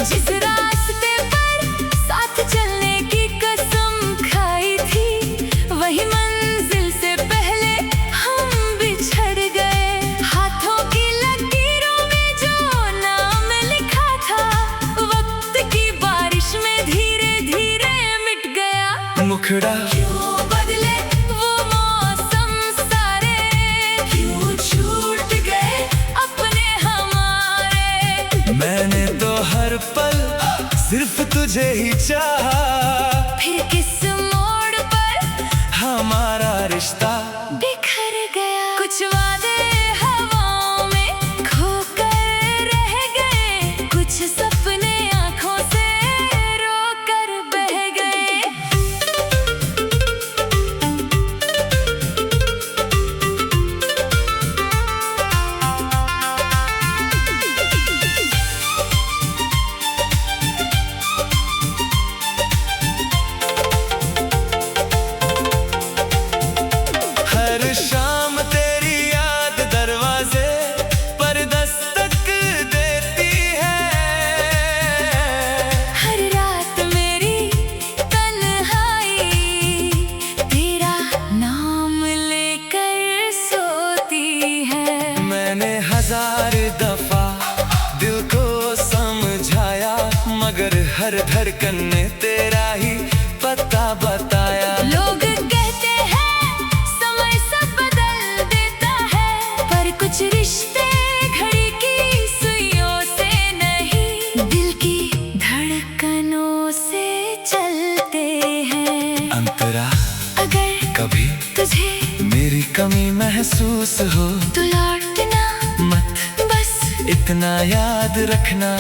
जिस रास्ते पर साथ चलने की कसम खाई थी, वही मंजिल से पहले हम बिछड़ गए। हाथों की लकीरों में जो नाम लिखा था, वक्त की बारिश में धीरे धीरे मिट गया। मुखड़ा क्यों बदले वो मौसम सारे, क्यों छूट गए अपने हमारे। मैंने तो हर पल सिर्फ तुझे ही चाहा, फिर किस मोड़ पर हमारा रिश्ता बिखर गया। कुछ वादे हवाओं में खोकर रह गए, कुछ सपने आंखों से रोकर बह गए। हर शाम तेरी याद दरवाजे पर दस्तक देती है। हर रात मेरी तन्हाई तेरा नाम लेकर सोती है। मैंने हजार दफा दिल को समझाया, मगर हर धड़कन ने तेरा ही पता बताया। लोग कहते हैं समय सब बदल देता है, पर कुछ रिश्ते घड़ी की सुइयों से नहीं, दिल की धड़कनों से चलते हैं। अंतरा अगर कभी तुझे मेरी कमी महसूस हो तो लौटना मत, बस इतना याद रखना,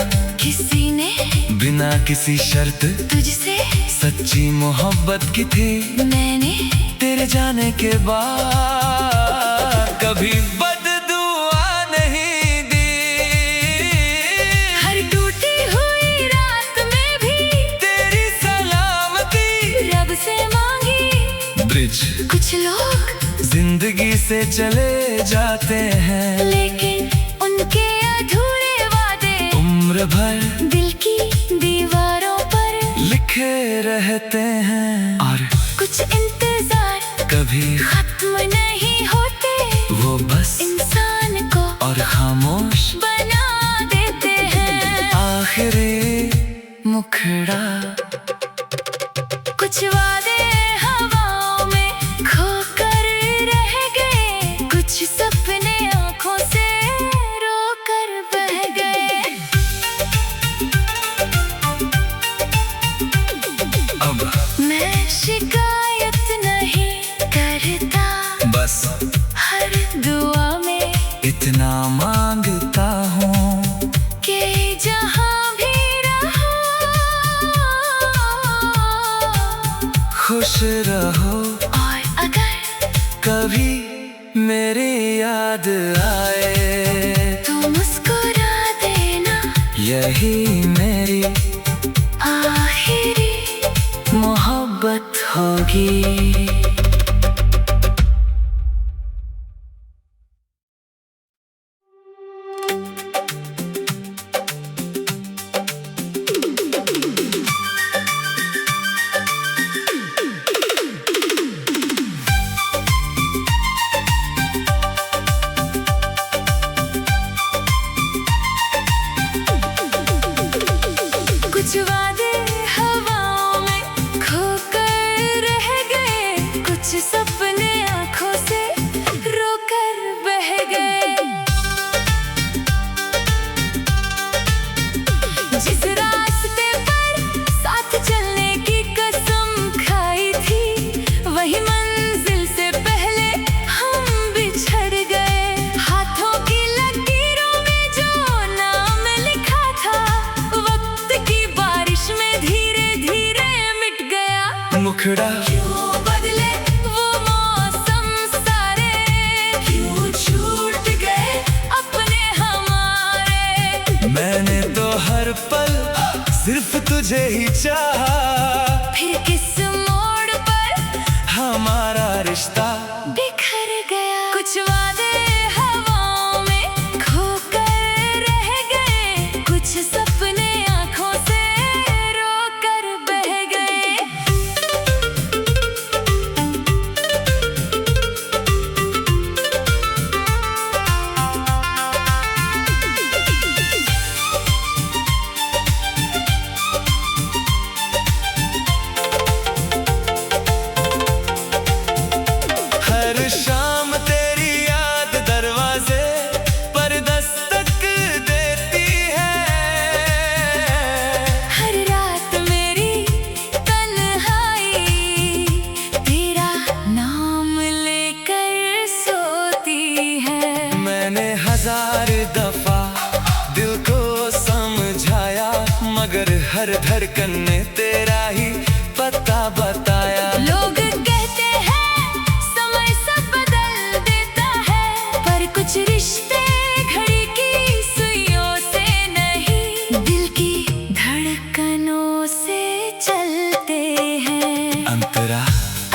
किसी ने बिना किसी शर्त तुझसे सच्ची मोहब्बत की थी। मैंने तेरे जाने के बाद कभी बददुआ नहीं दी। हर टूटी हुई रात में भी तेरी सलामती रब से मांगी। ब्रिज कुछ लोग जिंदगी से चले जाते हैं, लेकिन उनके अधूरे वादे उम्र भर दिल की दीवारों पर लिखे रहते हैं। और कुछ इंतजार कभी खत्म नहीं होते, वो बस इंसान को और खामोश बना देते हैं। आखिरी मुखड़ा कुछ वादे हवाओं में खोकर रह गए, कुछ सपने आंखों से रोकर बह गए। अब मैं शिकायत नहीं करता, बस हर दुआ में इतना मांगता हूँ कि जहाँ भी रहो खुश रहो। और अगर कभी मेरी याद आए तू मुस्कुरा देना, यही मेरी आखिरी मोहब्बत होगी। कुछ वादे हवाओं में खोकर रह गए, कुछ सपने आंखों से रोकर बह गए। जिस रास्ते पर साथ चलने की कसम खाई थी, वही मंजिल से पहले हम बिछड़ गए। हाथों की लकीरों में जो नाम लिखा था, वक्त की बारिश में धीरे धीरे मिट गया। मुखड़ा क्यों बदले वो मौसम सारे, क्यों छूट गए अपने हमारे। मैंने तो हर पल सिर्फ तुझे ही चाहा, फिर किस मोड़ पर हमारा रिश्ता बिखर गया। कुछ वादे हवाओं में खोकर रह गए, कुछ सपने आंखों मैंने हजार दफा दिल को समझाया, मगर हर धड़कन ने तेरा ही पता बताया। लोग कहते हैं समय सब बदल देता है, पर कुछ रिश्ते घड़ी की सुइयों से नहीं, दिल की धड़कनों से चलते हैं। अंतरा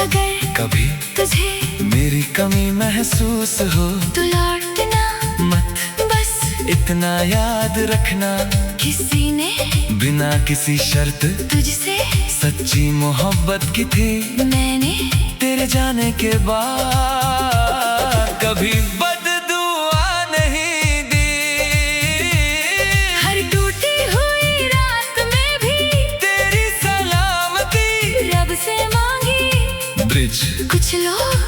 अगर कभी तुझे मेरी कमी महसूस हो तो लौटना मत, बस इतना याद रखना, किसी ने बिना किसी शर्त तुझसे सच्ची मोहब्बत की थी। मैंने तेरे जाने के बाद कभी बददुआ नहीं दी। हर टूटी हुई रात में भी तेरी सलामती रब से मांगी। ब्रिज कुछ लोग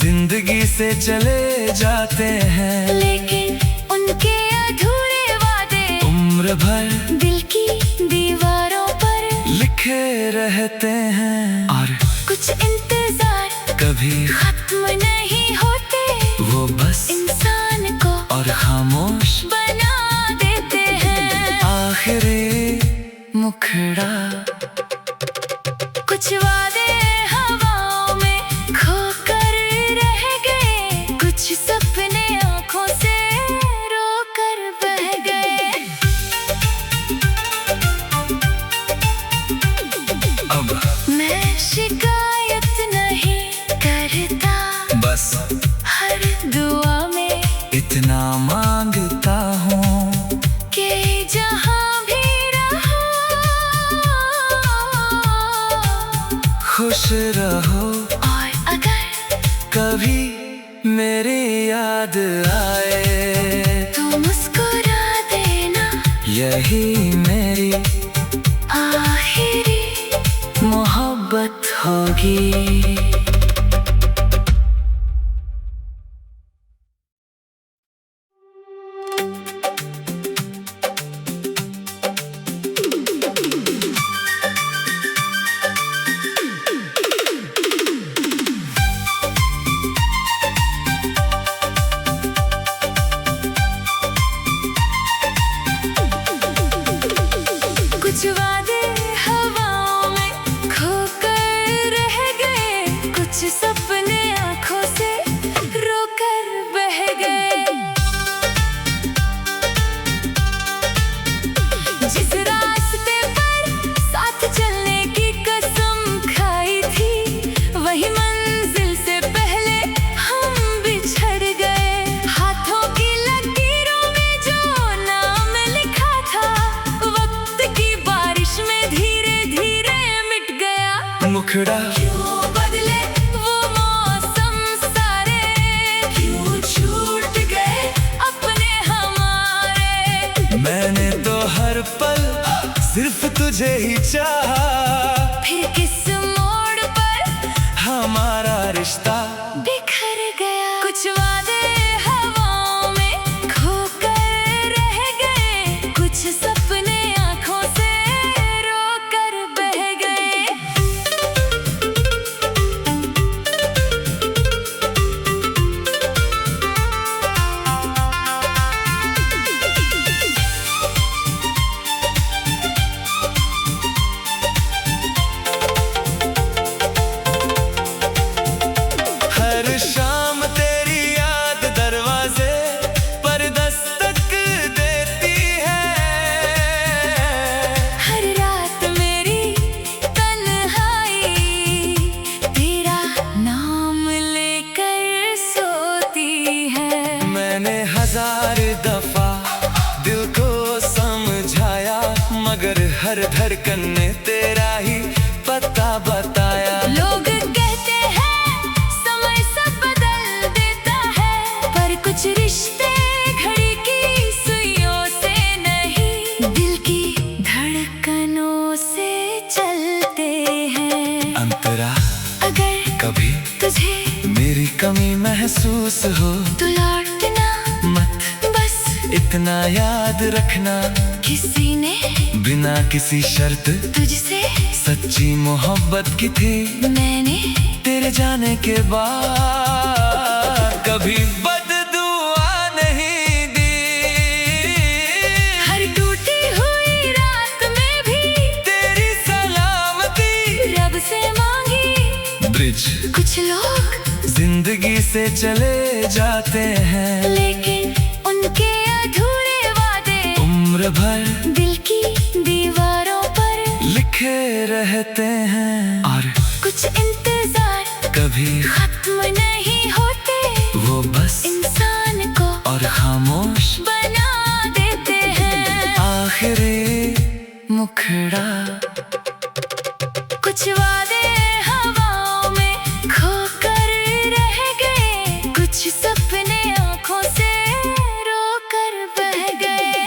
जिंदगी से चले जाते हैं, लेकिन उनके अधूरे वादे उम्र भर दिल की दीवारों पर लिखे रहते हैं। और कुछ इंतजार कभी खत्म नहीं होते, वो बस इंसान को और खामोश बना देते हैं। आखिरी मुखड़ा कुछ वादे हवाओं में खोकर रह गए, कुछ सपने आंखों से रोकर बह गए। अब मैं शिकायत नहीं करता, बस हर दुआ में इतना मांगता हूँ कि जहाँ भी रहो खुश रहो। और अगर कभी मेरी याद आए तू मुस्कुरा देना, यही मेरी आखिरी मोहब्बत होगी। कुछ वादे हवाओं में खोकर रह गए, कुछ सपने आंखों से रोकर बह गए। जिस रास्ते पर साथ चलने की कसम खाई थी, वही मंजिल से पहले हम बिछड़ गए। हाथों की लकीरों में जो नाम लिखा था, वक्त की बारिश में धीरे धीरे मिट गया। मुखड़ा क्यों बदले वो मौसम सारे, क्यों छूट गए अपने हमारे। मैंने तो हर पल सिर्फ तुझे ही चाहा, फिर किस मोड़ पर हमारा रिश्ता बिखर गया। कुछ वादे हवाओं में खोकर रह गए, कुछ सपने आंखों से रोकर बह गए। हर शाम तेरी याद दरवाजे पर दस्तक देती है। हर रात मेरी तन्हाई तेरा नाम लेकर सोती है। मैंने हजार दफा दिल को समझाया, मगर हर धड़कन ने तेरा ही पता बताया। लोग कहते हैं समय सब बदल देता है, पर कुछ रिश्ते घड़ी की सुइयों से नहीं, दिल की धड़कनों से चलते हैं। अंतरा अगर कभी तुझे मेरी कमी महसूस हो तो लौटना मत, बस इतना याद रखना, किसी ने बिना किसी शर्त तुझसे सच्ची मोहब्बत की थी। मैंने तेरे जाने के बाद कभी बददुआ नहीं से चले जाते हैं, लेकिन उनके अधूरे वादे उम्र भर दिल की दीवारों पर लिखे रहते हैं। और कुछ इंतजार कभी खत्म नहीं होते, वो बस इंसान को और खामोश बना देते हैं। आखिरी मुखड़ा, कुछ वादे हवाओं में खोकर रह गए, कुछ सपने आंखों से रोकर बह गए।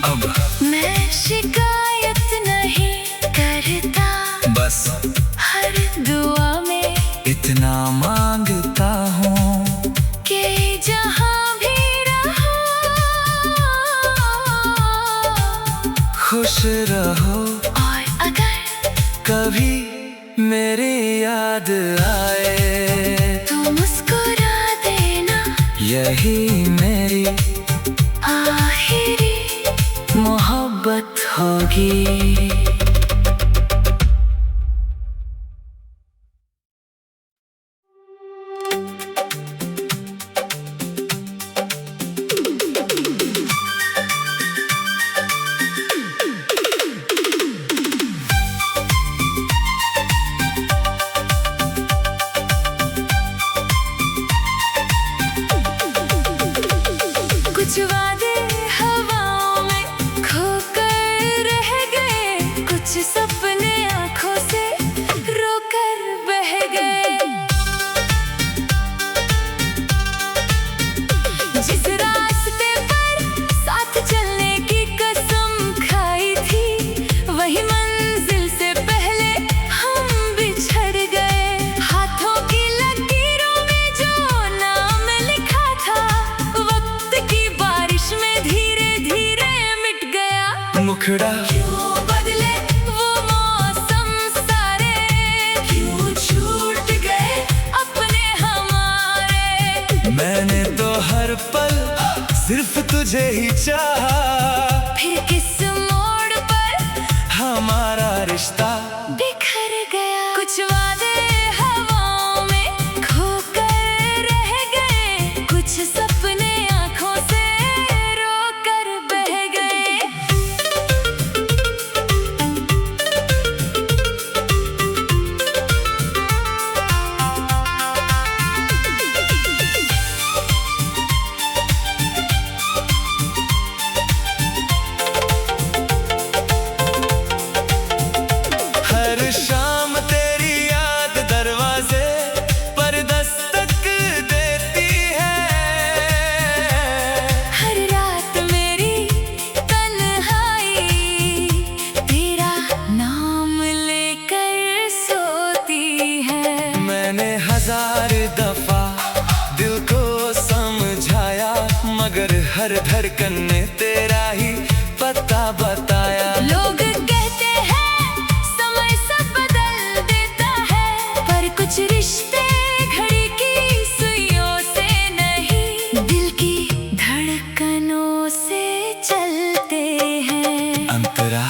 अब मैं शिकायत नहीं करता, बस हर दुआ में इतना मांगता हूँ कि जहाँ भी रहो खुश रहो। और अगर कभी मेरी याद आए तो मुस्कुरा देना, यही मेरी आखिरी मोहब्बत होगी। कुछ वादे हवाओं में खोकर रह गए, कुछ सपने आंखों से रोकर बह गए। जिस रास्ते पर साथ चलने की कसम खाई थी, वही मंजिल से पहले हम बिछड़ गए। हाथों की लकीरों में जो नाम लिखा था, वक्त की बारिश में धीरे धीरे मिट गया। मुखड़ा क्यों बदले वो मौसम सारे, क्यों छूट गए अपने हमारे। मैंने तो हर पल सिर्फ तुझे ही चाहा, फिर किस मोड़ पर हमारा रिश्ता बिखर गया। कुछ वादे हवाओं में खोकर रह गए, कुछ सपने आंखों से रोकर बह गए। हर शाम तेरी याद दरवाजे पर दस्तक देती है। हर रात मेरी तन्हाई तेरा नाम लेकर सोती है। मैंने हजार दफा दिल को समझाया, मगर हर धड़कन ने तेरा ही पता बताया। लोग कहते हैं समय सब बदल देता है, पर कुछ रिश्ते घड़ी की सुइयों से नहीं, दिल की धड़कनों से चलते हैं। अंतरा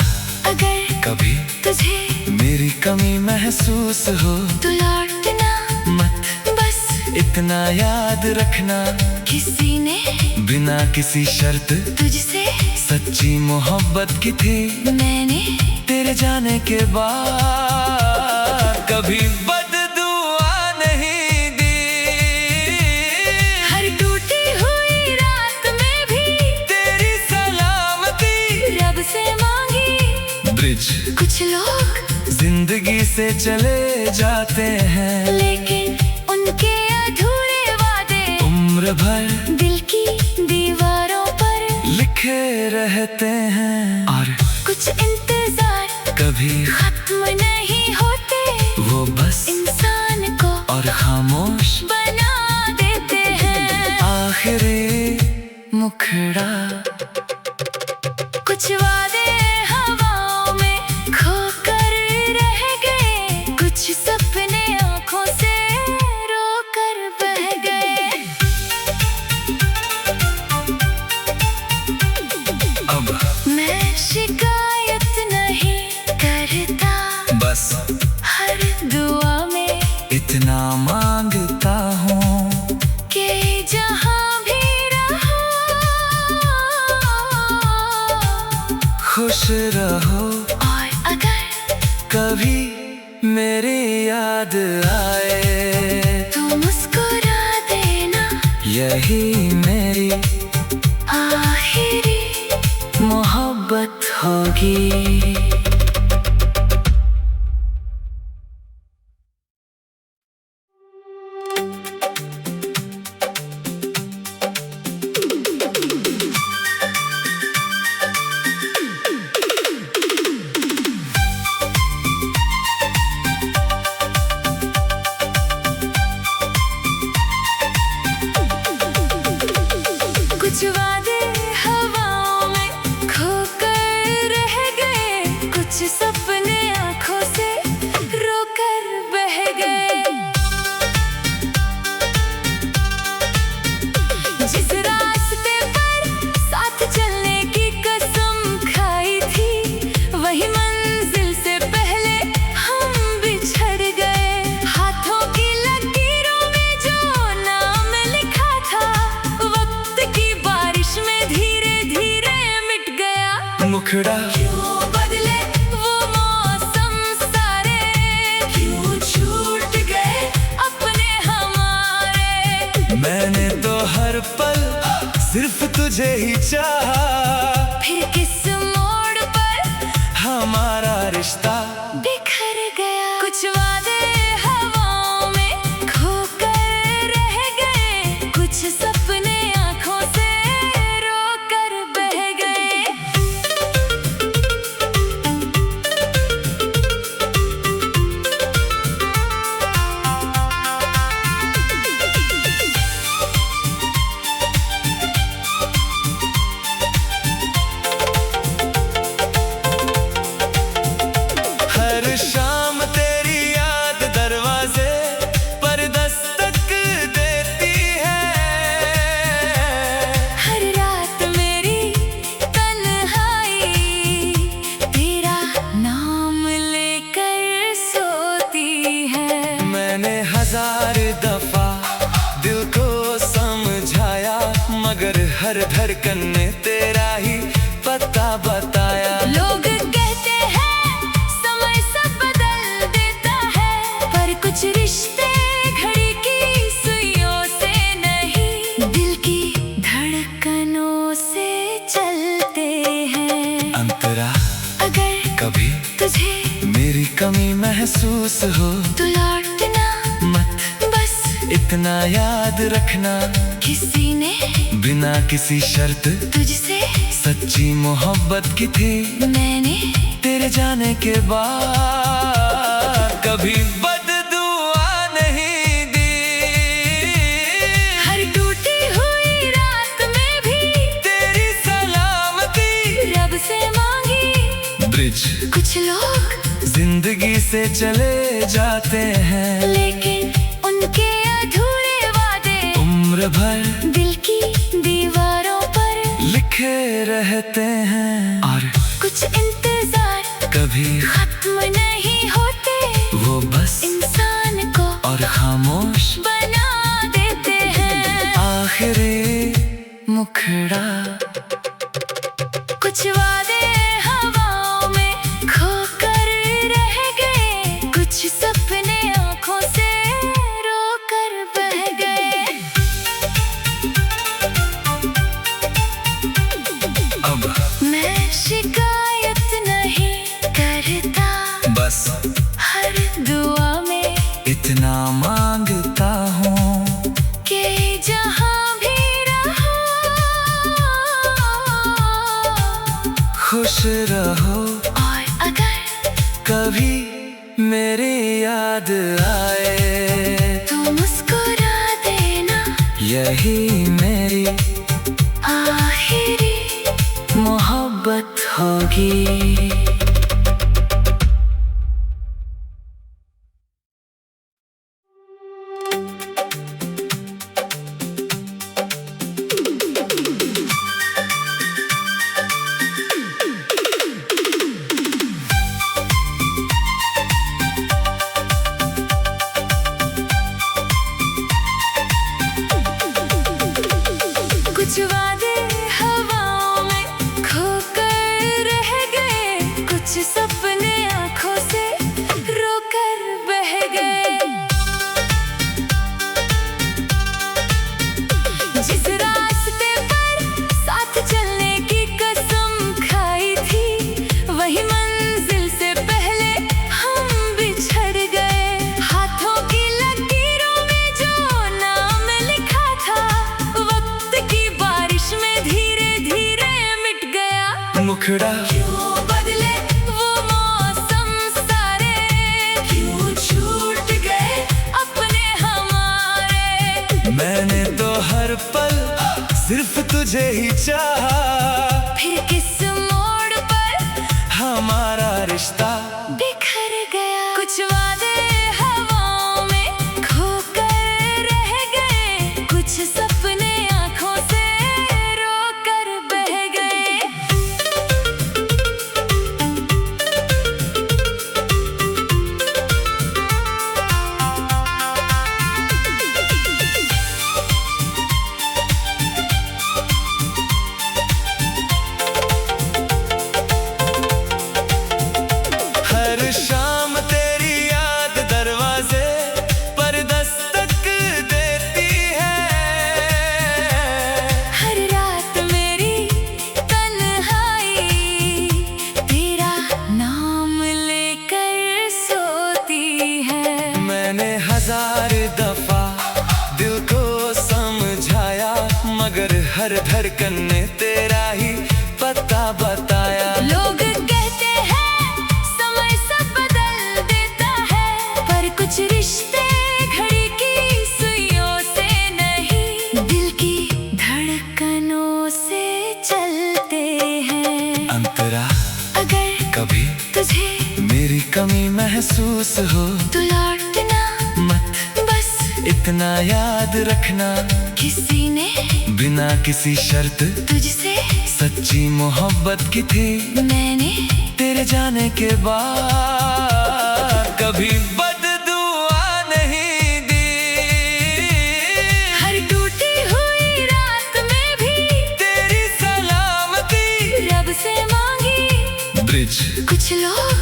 अगर कभी तुझे मेरी कमी महसूस हो तो लौटना मत, बस इतना याद रखना, किसी ने बिना किसी शर्त तुझसे सच्ची मोहब्बत की थी। मैंने तेरे जाने के बाद कभी बददुआ नहीं दी। हर टूटी हुई रात में भी तेरी सलामती रब से मांगी। ब्रिज कुछ लोग जिंदगी से चले जाते हैं, लेकिन उनके अधूरे वादे उम्र भर दिल की दीवारों पर लिखे रहते हैं। और कुछ इंतजार कभी खत्म नहीं होते, वो बस इंसान को और खामोश बना देते हैं। आखिरी मुखड़ा, कुछ वादे हवाओं में खोकर रह गए, कुछ सपने आंखों से रोकर बह गए। अब मैं शिकायत नहीं करता, बस हर मेरी याद आए तू मुस्कुरा देना, यही मेरी आखिरी मोहब्बत होगी। कुछ वादे हवाओं में खोकर रह गए, कुछ सपने आंखों से रोकर बह गए। जिस रास्ते पर साथ चलने की कसम खाई थी, वही मंजिल से पहले हम बिछड़ गए। हाथों की लकीरों में जो नाम लिखा था, वक्त की बारिश में धीरे धीरे मिट गया। मुखड़ा क्यों बदले वो मौसम सारे, क्यों छूट गए अपने हमारे। मैंने तो हर पल सिर्फ तुझे ही चाहा, फिर किस मोड़ पर हमारा रिश्ता बिखर गया। कुछ वादे हवाओं में खोकर रह गए, कुछ सपने आंखों से रोकर बह गए। हर शाम तेरी याद दरवाजे पर दस्तक देती है। हर रात मेरी तन्हाई तेरा नाम लेकर सोती है। मैंने हजार दफा दिल को समझाया, मगर हर धड़कन ने तेरा ही पता बताया। लोग कहते हैं समय सब बदल देता है, पर कुछ रिश्ते घड़ी की सुइयों से नहीं, दिल की धड़कनों से चलते हैं। अंतरा अगर कभी तुझे मेरी कमी महसूस हो तो लौटना मत, बस इतना याद रखना, किसी ने बिना किसी शर्त तुझसे सच्ची मोहब्बत की थी। मैंने तेरे जाने के बाद कभी बददुआ नहीं दी। हर टूटी हुई रात में भी तेरी सलामती रब से मांगी। ब्रिज कुछ लोग जिंदगी से चले जाते हैं, लेकिन उनके अधूरे वादे उम्र भर दिल की दीवारों पर लिखे रहते हैं। और कुछ इंतजार कभी खत्म नहीं होते, वो बस इंसान को और खामोश बना देते हैं। आखिरी मुखड़ा। कुछ वादे हवाओं में खोकर रह गए, कुछ सपने आंखों से रोकर बह गए। अब मैं शिकायत नहीं करता, बस हर दुआ में इतना मांगता हूँ कि जहाँ भी रहो खुश रहो। और अगर कभी मेरी याद आए तू मुस्कुरा देना, यही मेरी आखिरी मोहब्बत होगी। कुछ वादे हवाओं में खोकर रह गए, मुखड़ा क्यों बदले वो मौसम सारे, क्यों छूट गए अपने हमारे। मैंने तो हर पल सिर्फ तुझे ही चाहा, फिर किस मोड़ पर हमारा रिश्ता बिखर गया। कुछ वादे हवाओं में खोकर रह गए, कुछ सपने आंखों से रोकर बह गए। हर शाम तेरी याद दरवाजे पर दस्तक देती है। हर रात मेरी तन्हाई तेरा नाम लेकर सोती है। मैंने हजार दफा दिल को समझाया, मगर हर धड़कन ने तेरा ही पता बताया। लोग कहते हैं समय सब बदल देता है, पर कुछ रिश्ते घड़ी की सुइयों से नहीं, दिल की धड़कनों से चलते हैं। अंतरा अगर कभी तुझे मेरी कमी महसूस हो तो लौटना मत, बस इतना याद रखना, किसी ने बिना किसी शर्त तुझसे सच्ची मोहब्बत की थी। मैंने तेरे जाने के बाद कभी बददुआ नहीं दी। हर टूटी हुई रात में भी तेरी सलामती रब से मांगी। ब्रिज कुछ लोग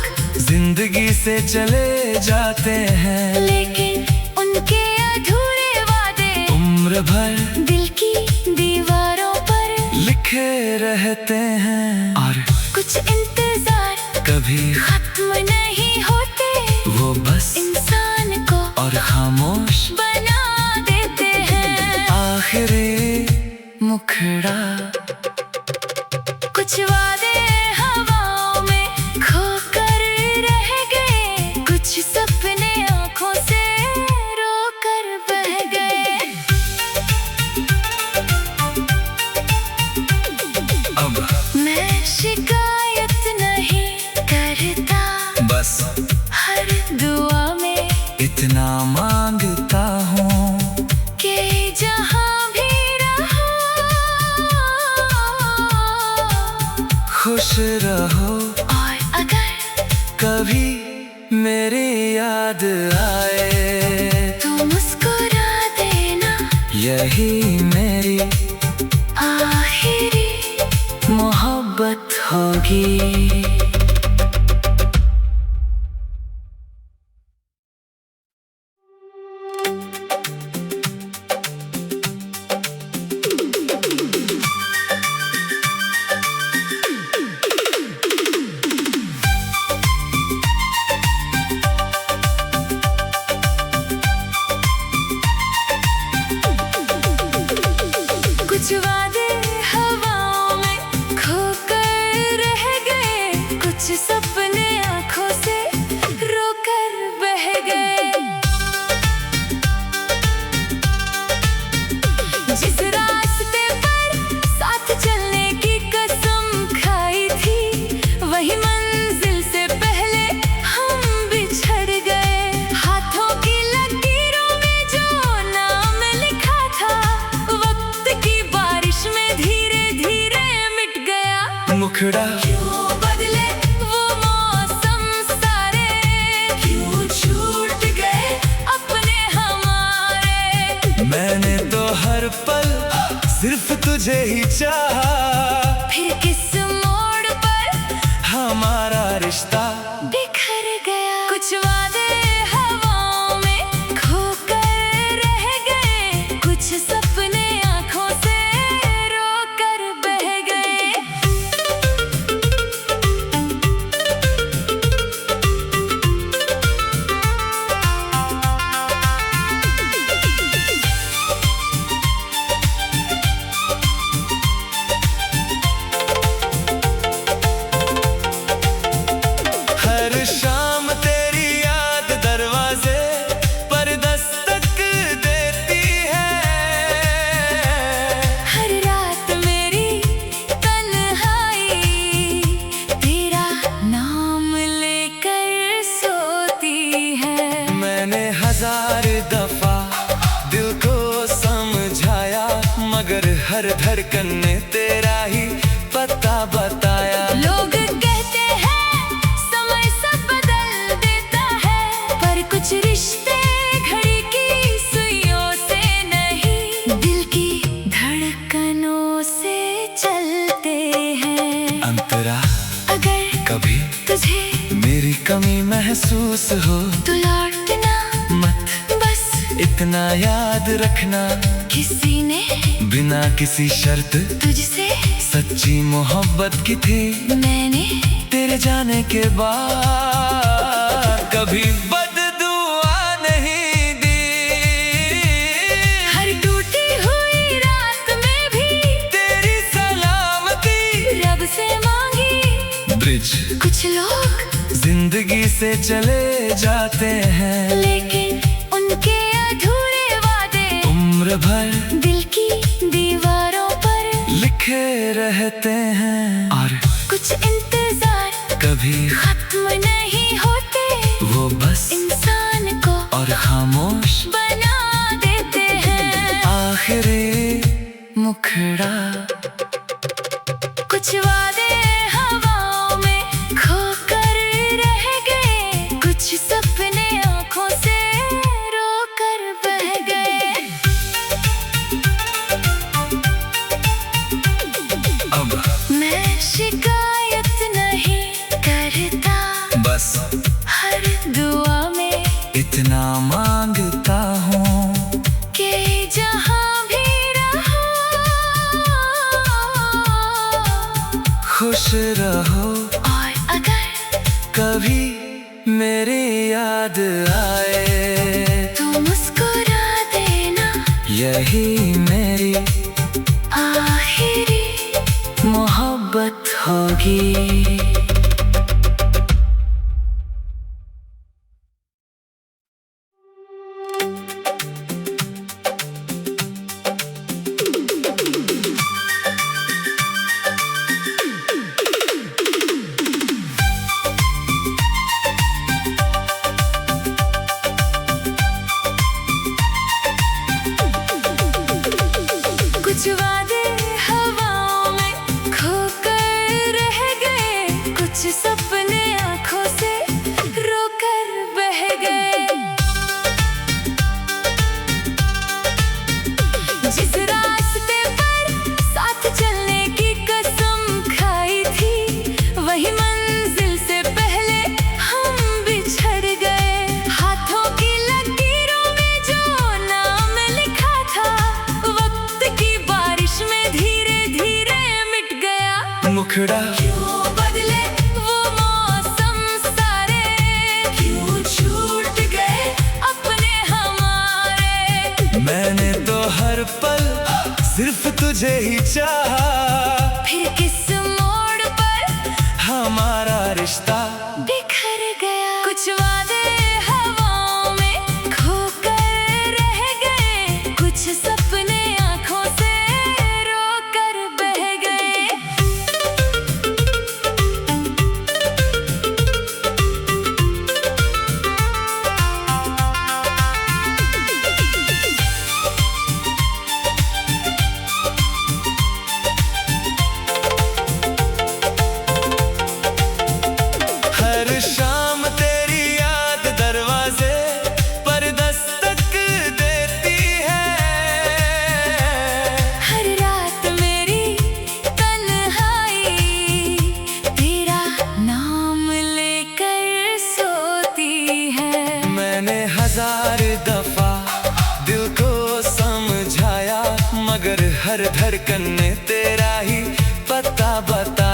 जिंदगी से चले जाते हैं, लेकिन उनके अधूरे वादे उम्र भर दिल की दीवारों पर लिखे रहते हैं। और कुछ इंतजार कभी खत्म नहीं होते, वो बस इंसान को और खामोश बना देते हैं। आखिरी मुखड़ा कुछ वादे हवाओं में खोकर रह गए, कुछ सपने आंखों से रोकर बह गए। अब मैं शिकायत नहीं करता, बस हर दुआ में इतना मांगता हूँ कि जहाँ भी रहो खुश रहो। और अगर कभी मेरी याद आए तू मुस्कुरा देना, यही मेरी आखिरी मोहब्बत होगी। कुछ वादे हवाओं में खोकर रह गए, कुछ सपने आंखों से रोकर बह गए। जिस रास्ते पर साथ चलने की कसम खाई थी, वही मंजिल से पहले हम बिछड़ गए। हाथों की लकीरों में जो नाम लिखा था, वक्त की बारिश में धीरे धीरे मिट गया। मुखड़ा क्यों बदले वो मौसम सारे, क्यों छूट गए अपने हमारे। मैंने तो हर पल सिर्फ तुझे ही चाहा, फिर किस मोड़ पर हमारा रिश्ता बिखर गया। कुछ वादे हवाओं में खोकर रह गए, कुछ सपने आंखों से रोकर बह गए। हर धड़कन ने तेरा ही पता बताया। लोग कहते हैं समय सब बदल देता है, पर कुछ रिश्ते घड़ी की सुइयों से नहीं, दिल की धड़कनों से चलते हैं। अंतरा अगर कभी तुझे मेरी कमी महसूस हो तो लौटना मत, बस इतना याद रखना, किसी ने बिना किसी शर्त तुझसे सच्ची मोहब्बत की थी। मैंने तेरे जाने के बाद कभी बददुआ नहीं दी। हर टूटी हुई रात में भी तेरी सलामती रब से मांगी। ब्रिज कुछ लोग जिंदगी से चले जाते हैं, लेकिन उनके अधूरे वादे उम्र भर दिल की दीवारों पर लिखे रहते हैं। और कुछ इंतजार कभी खत्म नहीं होते, वो बस इंसान को और खामोश बना देते हैं। आखिरी मुखड़ा कुछ वादे हवाओं में खोकर रह गए, कुछ सपने आंखों से रोकर बह गए। अब मैं शिकायत नहीं करता, बस हर दुआ में इतना मांगता हूँ कि जहाँ भी रहो खुश रहो। और अगर कभी मेरी याद आए तू मुस्कुरा देना, यही मेरी आखिरी मोहब्बत होगी। कुछ वादे हवाओं में खोकर रह गए, कुछ सपने आंखों से रोकर बह गए। जिस रास्ते पर साथ चलने की कसम खाई थी, वही मंजिल से पहले हम बिछड़ गए। हाथों की लकीरों में जो नाम लिखा था, वक्त की बारिश में धीरे धीरे मिट गया। मुखड़ा क्यों बदले वो मौसम सारे, क्यों छूट गए अपने हमारे। मैंने तो हर पल सिर्फ तुझे ही चाहा, फिर किस मोड़ पर हमारा रिश्ता बिखर गया। कुछ वादे हवाओं में खोकर रह गए, कुछ सपने आंखों से रोकर बह गए। हर शाम तेरी याद दरवाजे पर दस्तक देती है। हर रात मेरी तन्हाई तेरा नाम लेकर सोती है। मैंने 1000 दफा दिल को समझाया, मगर हर धड़कन ने तेरा ही पता बताया।